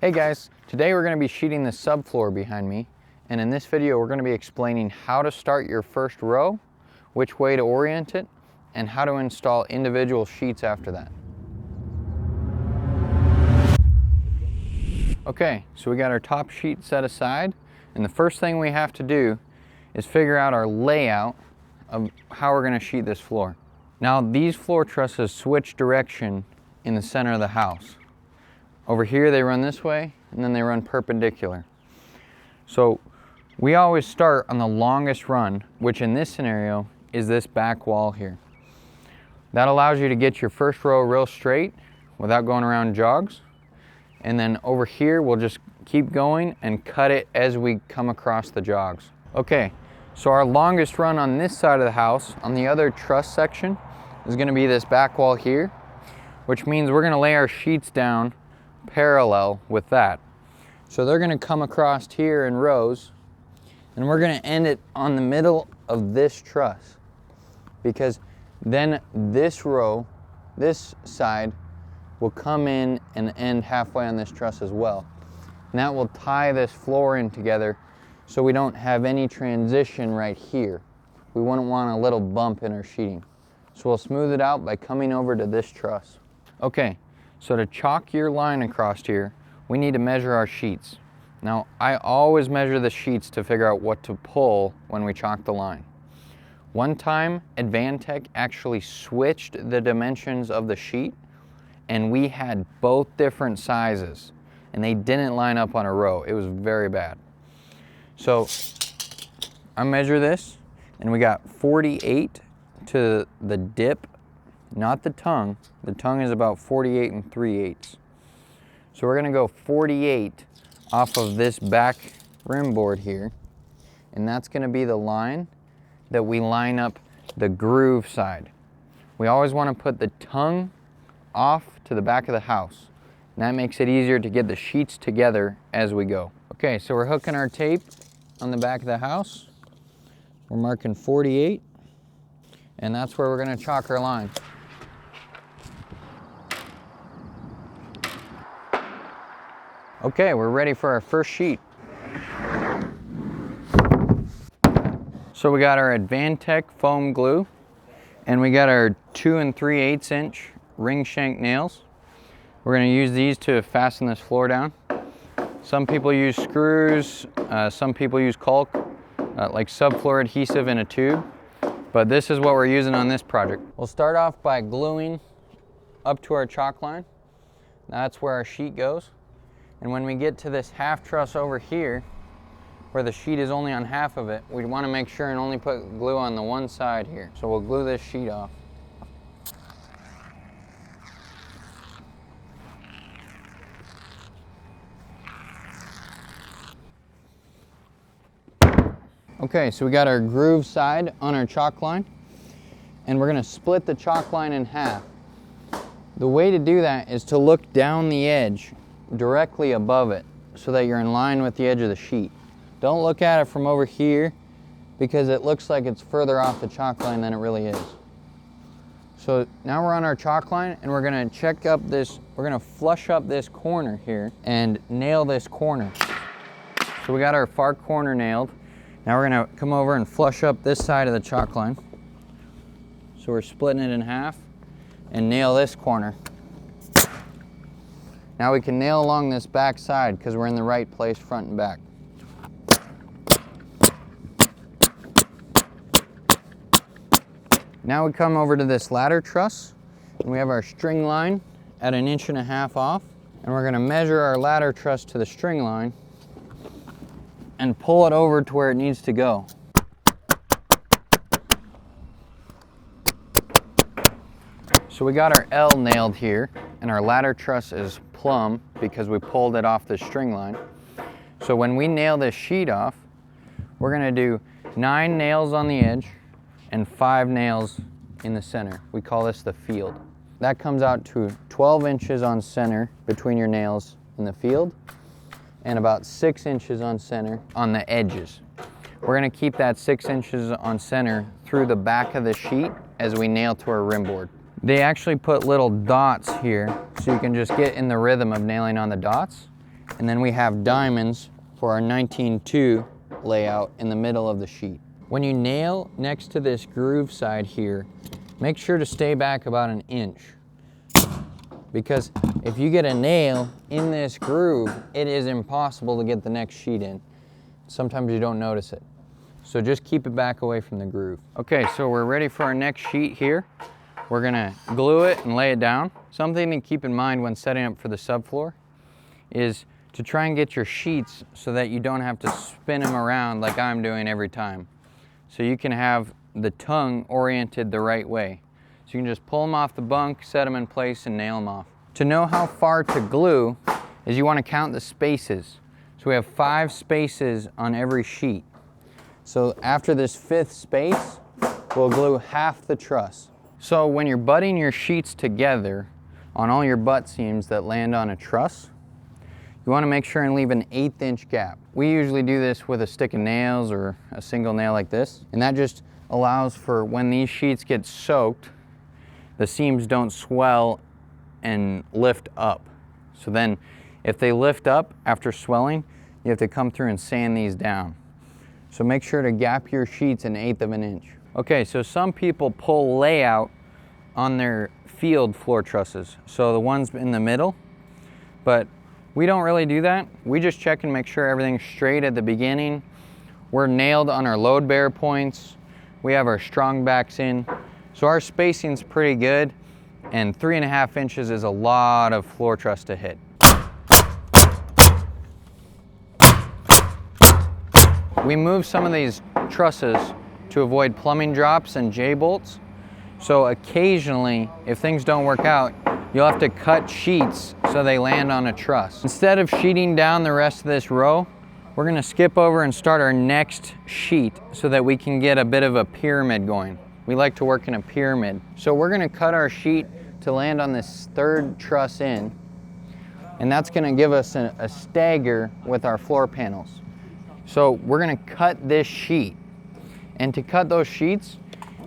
Hey guys, today we're going to be sheeting the subfloor behind me, and in this video we're going to be explaining how to start your first row, which way to orient it, and how to install individual sheets after that. Okay, so we got our top sheet set aside, and the first thing we have to do is figure out our layout of how we're going to sheet this floor. Now these floor trusses switch direction in the center of the house. Over here they run this way, and then they run perpendicular. So we always start on the longest run, which in this scenario is this back wall here. That allows you to get your first row real straight without going around jogs. And then over here we'll just keep going and cut it as we come across the jogs. Okay, so our longest run on this side of the house, on the other truss section, is going to be this back wall here, which means we're going to lay our sheets down parallel with that. So they're going to come across here in rows, and we're going to end it on the middle of this truss, because then this row, this side, will come in and end halfway on this truss as well. And that will tie this floor in together so we don't have any transition right here. We wouldn't want a little bump in our sheeting. So we'll smooth it out by coming over to this truss. Okay. So to chalk your line across here, we need to measure our sheets. Now, I always measure the sheets to figure out what to pull when we chalk the line. One time, Advantech actually switched the dimensions of the sheet, and we had both different sizes, and they didn't line up on a row. It was very bad. So I measure this, and we got 48 to the dip, not the tongue. The tongue is about 48 3/8. So we're gonna go 48 off of this back rim board here, and that's gonna be the line that we line up the groove side. We always wanna put the tongue off to the back of the house, and that makes it easier to get the sheets together as we go. Okay, so we're hooking our tape on the back of the house. We're marking 48, and that's where we're gonna chalk our line. Okay, we're ready for our first sheet. So we got our Advantech foam glue, and we got our 2 3/8 inch ring shank nails. We're going to use these to fasten this floor down. Some people use screws, some people use caulk, like subfloor adhesive in a tube, but this is what we're using on this project. We'll start off by gluing up to our chalk line. That's where our sheet goes. And when we get to this half truss over here, where the sheet is only on half of it, we want to make sure and only put glue on the one side here. So we'll glue this sheet off. Okay, so we got our groove side on our chalk line, and we're going to split the chalk line in half. The way to do that is to look down the edge directly above it so that you're in line with the edge of the sheet. Don't look at it from over here, because it looks like it's further off the chalk line than it really is. So now we're on our chalk line, and we're going to check up this, we're going to flush up this corner here and nail this corner. So we got our far corner nailed. Now we're going to come over and flush up this side of the chalk line. So we're splitting it in half and nail this corner. Now we can nail along this back side because we're in the right place front and back. Now we come over to this ladder truss, and we have our string line at 1.5 inches off, and we're going to measure our ladder truss to the string line and pull it over to where it needs to go. So we got our L nailed here, and our ladder truss is plumb because we pulled it off the string line. So when we nail this sheet off, we're going to do 9 nails on the edge and 5 nails in the center. We call this the field. That comes out to 12 inches on center between your nails in the field, and about 6 inches on center on the edges. We're going to keep that 6 inches on center through the back of the sheet as we nail to our rim board. They actually put little dots here so you can just get in the rhythm of nailing on the dots, And then we have diamonds for our 19-2 layout in the middle of the sheet. When you nail next to this groove side here, make sure to stay back about an inch. Because if you get a nail in this groove, it is impossible to get the next sheet in. Sometimes you don't notice it. So just keep it back away from the groove. Okay, so we're ready for our next sheet here. We're gonna glue it and lay it down. Something to keep in mind when setting up for the subfloor is to try and get your sheets so that you don't have to spin them around like I'm doing every time. So you can have the tongue oriented the right way. So you can just pull them off the bunk, set them in place, and nail them off. To know how far to glue is you want to count the spaces. So we have 5 spaces on every sheet. So after this 5th space, we'll glue half the truss. So when you're butting your sheets together on all your butt seams that land on a truss, you want to make sure and leave an 1/8 inch gap. We usually do this with a stick of nails or a single nail like this, and that just allows for when these sheets get soaked, the seams don't swell and lift up. So then if they lift up after swelling, you have to come through and sand these down. So make sure to gap your sheets 1/8 inch. Okay, so some people pull layout on their field floor trusses, so the ones in the middle, but we don't really do that. We just check and make sure everything's straight at the beginning. We're nailed on our load bear points. We have our strong backs in. So our spacing's pretty good, and 3.5 inches is a lot of floor truss to hit. We move some of these trusses to avoid plumbing drops and J-bolts. So occasionally, if things don't work out, you'll have to cut sheets so they land on a truss. Instead of sheeting down the rest of this row, we're gonna skip over and start our next sheet so that we can get a bit of a pyramid going. We like to work in a pyramid. So we're gonna cut our sheet to land on this 3rd truss in, and that's gonna give us a stagger with our floor panels. So we're gonna cut this sheet. And to cut those sheets,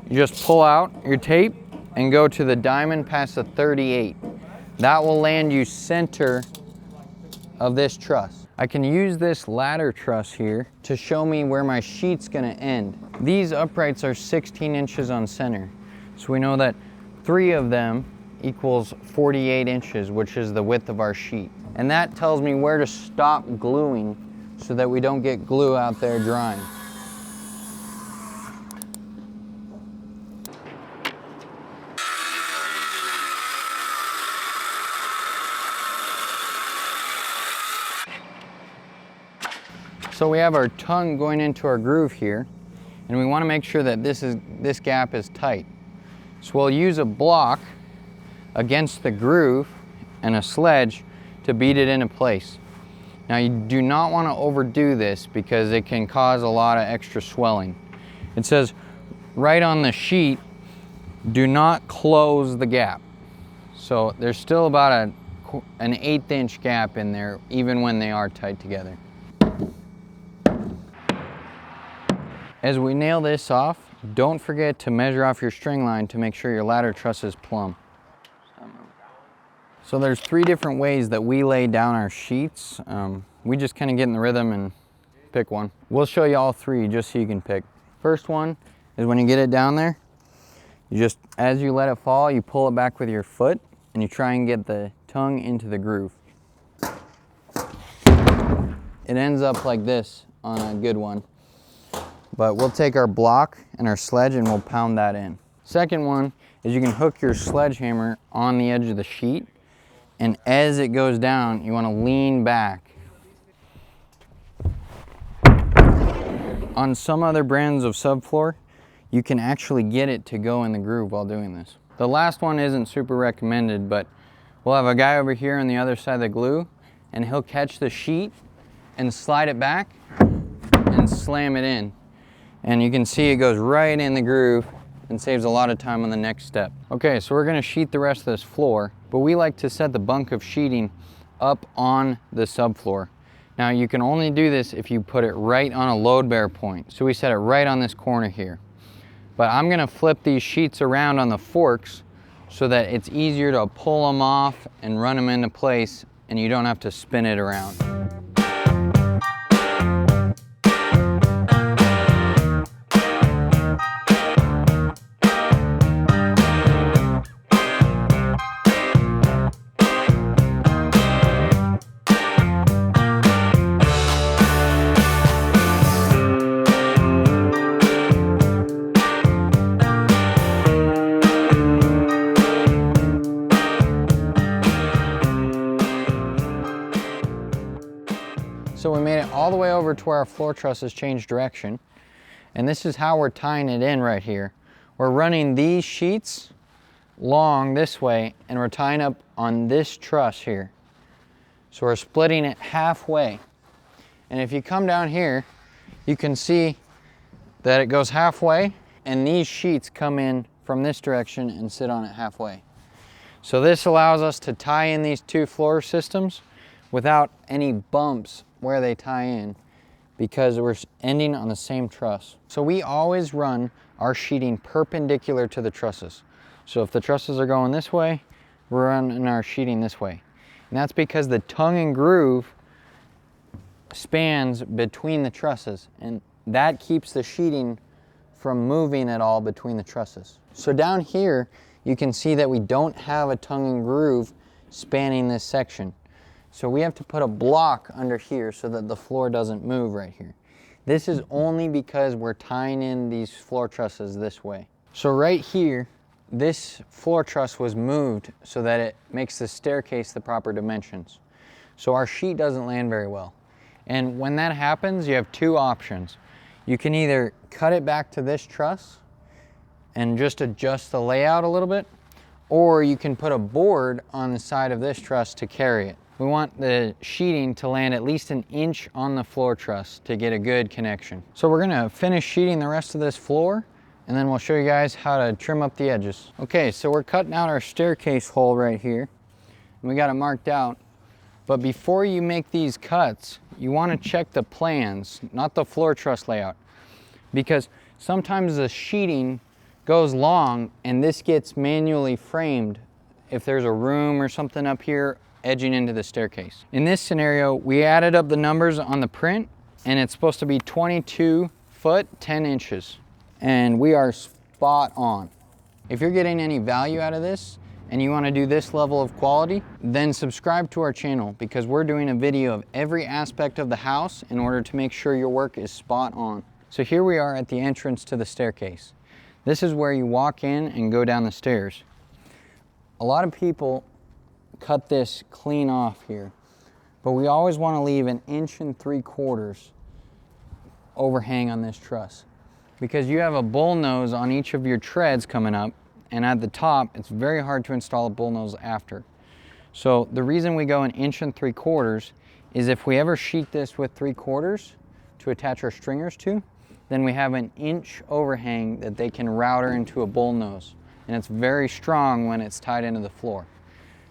you just pull out your tape and go to the diamond past the 38. That will land you center of this truss. I can use this ladder truss here to show me where my sheet's gonna end. These uprights are 16 inches on center. So we know that 3 of them equals 48 inches, which is the width of our sheet. And that tells me where to stop gluing so that we don't get glue out there drying. So we have our tongue going into our groove here, and we want to make sure that this gap is tight. So we'll use a block against the groove and a sledge to beat it into place. Now you do not want to overdo this because it can cause a lot of extra swelling. It says right on the sheet, do not close the gap. So there's still about an 1/8 inch gap in there even when they are tight together. As we nail this off, don't forget to measure off your string line to make sure your ladder truss is plumb. So there's 3 different ways that we lay down our sheets. We just kind of get in the rhythm and pick one. We'll show you all 3 just so you can pick. First one is when you get it down there, you just, as you let it fall, you pull it back with your foot and you try and get the tongue into the groove. It ends up like this on a good one. But we'll take our block and our sledge and we'll pound that in. Second one is you can hook your sledgehammer on the edge of the sheet, and as it goes down, you want to lean back. On some other brands of subfloor, you can actually get it to go in the groove while doing this. The last one isn't super recommended, but we'll have a guy over here on the other side of the glue, and he'll catch the sheet and slide it back and slam it in. And you can see it goes right in the groove and saves a lot of time on the next step. Okay, so we're gonna sheet the rest of this floor, but we like to set the bunk of sheeting up on the subfloor. Now you can only do this if you put it right on a load bear point. So we set it right on this corner here. But I'm gonna flip these sheets around on the forks so that it's easier to pull them off and run them into place and you don't have to spin it around. So we made it all the way over to where our floor trusses change direction. And this is how we're tying it in right here. We're running these sheets long this way, and we're tying up on this truss here. So we're splitting it halfway. And if you come down here, you can see that it goes halfway, and these sheets come in from this direction and sit on it halfway. So this allows us to tie in these two floor systems without any bumps where they tie in, because we're ending on the same truss. So we always run our sheeting perpendicular to the trusses. So if the trusses are going this way, we're running our sheeting this way. And that's because the tongue and groove spans between the trusses, and that keeps the sheeting from moving at all between the trusses. So down here, you can see that we don't have a tongue and groove spanning this section. So we have to put a block under here so that the floor doesn't move right here. This is only because we're tying in these floor trusses this way. So right here, this floor truss was moved so that it makes the staircase the proper dimensions. So our sheet doesn't land very well. And when that happens, you have two options. You can either cut it back to this truss and just adjust the layout a little bit, or you can put a board on the side of this truss to carry it. We want the sheeting to land at least an inch on the floor truss to get a good connection. So we're gonna finish sheeting the rest of this floor, and then we'll show you guys how to trim up the edges. Okay, so we're cutting out our staircase hole right here, and we got it marked out. But before you make these cuts, you wanna check the plans, not the floor truss layout, because sometimes the sheeting goes long and this gets manually framed if there's a room or something up here edging into the staircase. In this scenario, we added up the numbers on the print, and it's supposed to be 22 foot, 10 inches. And we are spot on. If you're getting any value out of this and you want to do this level of quality, then subscribe to our channel, because we're doing a video of every aspect of the house in order to make sure your work is spot on. So here we are at the entrance to the staircase. This is where you walk in and go down the stairs. A lot of people cut this clean off here, but we always want to leave an 1.75 inches overhang on this truss, because you have a bull nose on each of your treads coming up, and at the top it's very hard to install a bull nose after. So the reason we go 1.75 inches is if we ever sheet this with 3/4 to attach our stringers to, then we have an inch overhang that they can router into a bull nose, and it's very strong when it's tied into the floor.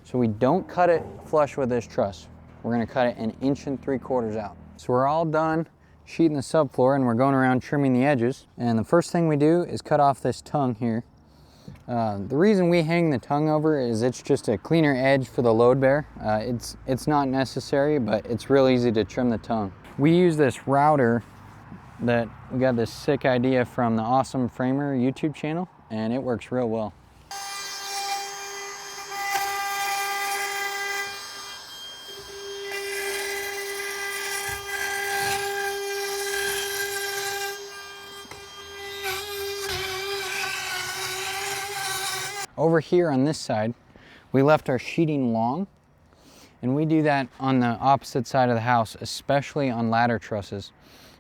So we don't cut it flush with this truss. We're gonna cut it 1.75 inches out. So we're all done sheeting the subfloor, and we're going around trimming the edges. And the first thing we do is cut off this tongue here. The reason we hang the tongue over is it's just a cleaner edge for the load bear. It's not necessary, but it's real easy to trim the tongue. We use this router that we got this sick idea from the Awesome Framer YouTube channel, and it works real well. Over here on this side, we left our sheeting long, and we do that on the opposite side of the house, especially on ladder trusses,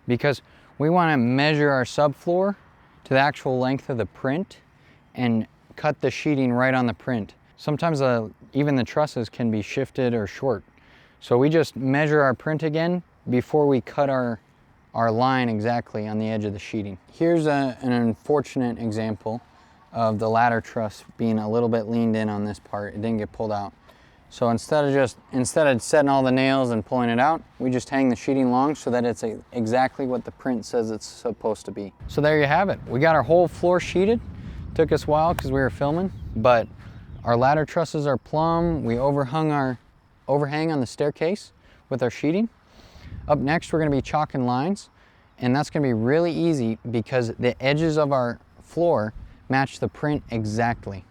because we want to measure our subfloor to the actual length of the print and cut the sheeting right on the print. Sometimes even the trusses can be shifted or short. So we just measure our print again before we cut our line exactly on the edge of the sheeting. Here's an unfortunate example of the ladder truss being a little bit leaned in on this part. It didn't get pulled out. So instead of setting all the nails and pulling it out, we just hang the sheeting long so that it's exactly what the print says it's supposed to be. So there you have it. We got our whole floor sheeted. Took us a while because we were filming, but our ladder trusses are plumb. We overhung our overhang on the staircase with our sheeting. Up next, we're going to be chalking lines, and that's going to be really easy because the edges of our floor match the print exactly.